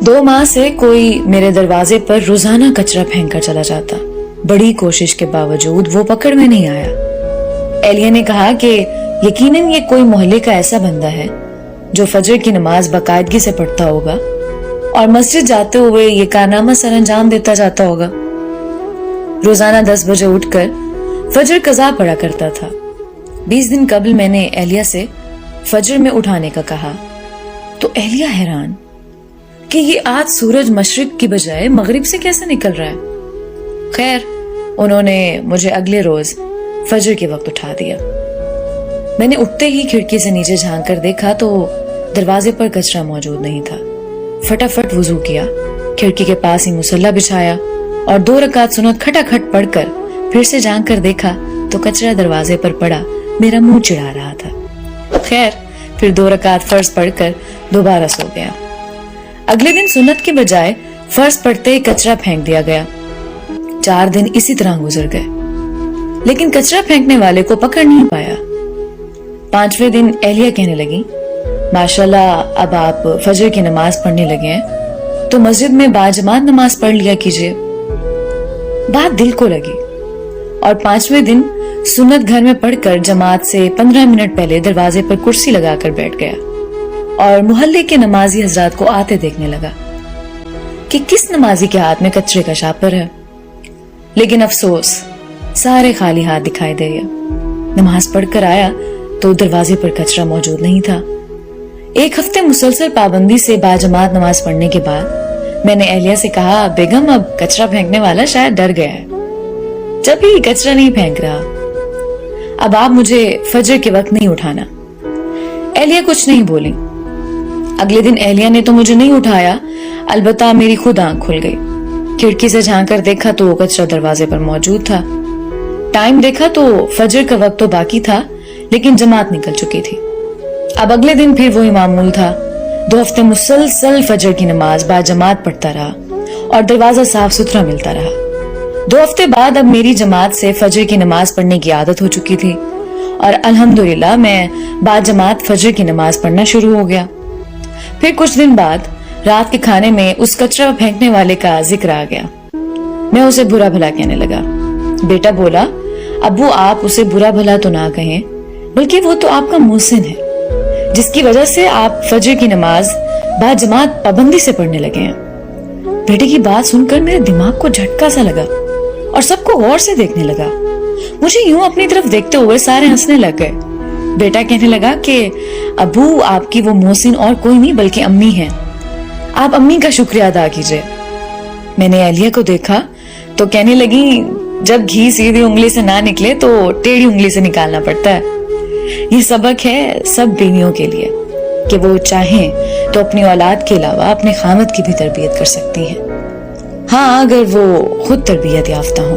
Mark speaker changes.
Speaker 1: 2 माह से कोई मेरे दरवाजे पर रोजाना कचरा फेंक कर चला जाता। बड़ी कोशिश के बावजूद वो पकड़ में नहीं आया। एलिया ने कहा कि यकीनन ये कोई मोहल्ले का ऐसा बंदा है जो फजर की नमाज बाकायदगी से पढ़ता होगा और मस्जिद जाते हुए ये कारनामा सर अंजाम देता जाता होगा। रोजाना 10 बजे उठकर फजर कज़ा पढ़ा करता था। 20 दिन कबल मैंने एलिया से फजर में उठाने का कहा तो एलिया हैरान कि ये आज सूरज मशरिक की बजाय मगरिब से कैसे निकल रहा है। खैर, उन्होंने मुझे अगले रोज फजर के वक्त उठा दिया। मैंने उठते ही खिड़की से नीचे झांक कर देखा तो दरवाजे पर कचरा मौजूद नहीं था। फटाफट वुजू किया, खिड़की के पास ही मुसल्ला बिछाया और 2 रकात सुन्नत खटाखट पढ़कर फिर से झांक कर देखा तो कचरा दरवाजे पर पड़ा मेरा मुंह चिढ़ा रहा था। खैर, फिर 2 रकात फर्ज पढ़कर दोबारा सो गया। अगले दिन सुन्नत के बजाय फर्ज पढ़ते ही कचरा फेंक दिया गया। 4 दिन इसी तरह गुजर गए, लेकिन कचरा फेंकने वाले को पकड़ नहीं पाया। 5वें दिन एलिया कहने लगी, माशाल्लाह अब आप फजर की नमाज पढ़ने लगे हैं तो मस्जिद में बाजमात नमाज पढ़ लिया कीजिए। बात दिल को लगी और 5वें दिन सुन्नत घर में पढ़कर जमात से 15 मिनट पहले दरवाजे पर कुर्सी लगाकर बैठ गया और मोहल्ले के नमाजी हजरात को आते देखने लगा कि किस नमाजी के हाथ में कचरे का शापर है। लेकिन अफसोस, सारे खाली हाथ दिखाई दे गए। नमाज पढ़कर आया तो दरवाजे पर कचरा मौजूद नहीं था। 1 हफ्ते मुसलसल पाबंदी से बाजमात नमाज पढ़ने के बाद मैंने एलिया से कहा, बेगम अब कचरा फेंकने वाला शायद डर गया है, जब भी कचरा नहीं फेंक रहा। अब आप मुझे फजर के वक्त नहीं उठाना। एलिया कुछ नहीं बोली। अगले दिन एलिया ने तो मुझे नहीं उठाया, अलबत्ता मेरी खुद आंख खुल गई। खिड़की से झांक कर देखा तो कचरा दरवाजे पर मौजूद था। टाइम देखा तो फजर का वक्त तो बाकी था, लेकिन जमात निकल चुकी थी। अब अगले दिन फिर वही मामूल था। 2 हफ्ते मुसलसल फजर की नमाज बाजमात पढ़ता रहा और दरवाजा साफ सुथरा मिलता रहा। 2 हफ्ते बाद अब मेरी जमात से फजर की नमाज पढ़ने की आदत हो चुकी थी और अल्हम्दुलिल्लाह मैं बाजमात फजर की नमाज पढ़ना शुरू हो गया। फिर कुछ दिन बाद रात के खाने में उस कचरा फेंकने वाले का जिक्र आ गया। मैं उसे बुरा भला कहने लगा। बेटा बोला, अब्बू आप उसे बुरा भला तो ना कहें, बल्कि वो तो आपका मोहसिन है जिसकी वजह से आप फजर की नमाज बाजमात पाबंदी से पढ़ने लगे हैं। बेटे की बात सुनकर मेरे दिमाग को झटका सा लगा और सबको गौर से देखने लगा। मुझे यूं अपनी तरफ देखते हुए सारे हंसने लग गए। बेटा कहने लगा कि अब्बू आपकी वो मोहसिन और कोई नहीं बल्कि अम्मी है, आप अम्मी का शुक्रिया अदा कीजिए। मैंने एलिया को देखा तो कहने लगी, जब घी सीधी उंगली से ना निकले तो टेढ़ी उंगली से निकालना पड़ता है। ये सबक है सब बीवियों के लिए कि वो चाहें तो अपनी औलाद के अलावा अपने खामद की भी तरबियत कर सकती हैं, हाँ अगर वो खुद तरबियत याफ्ता हो।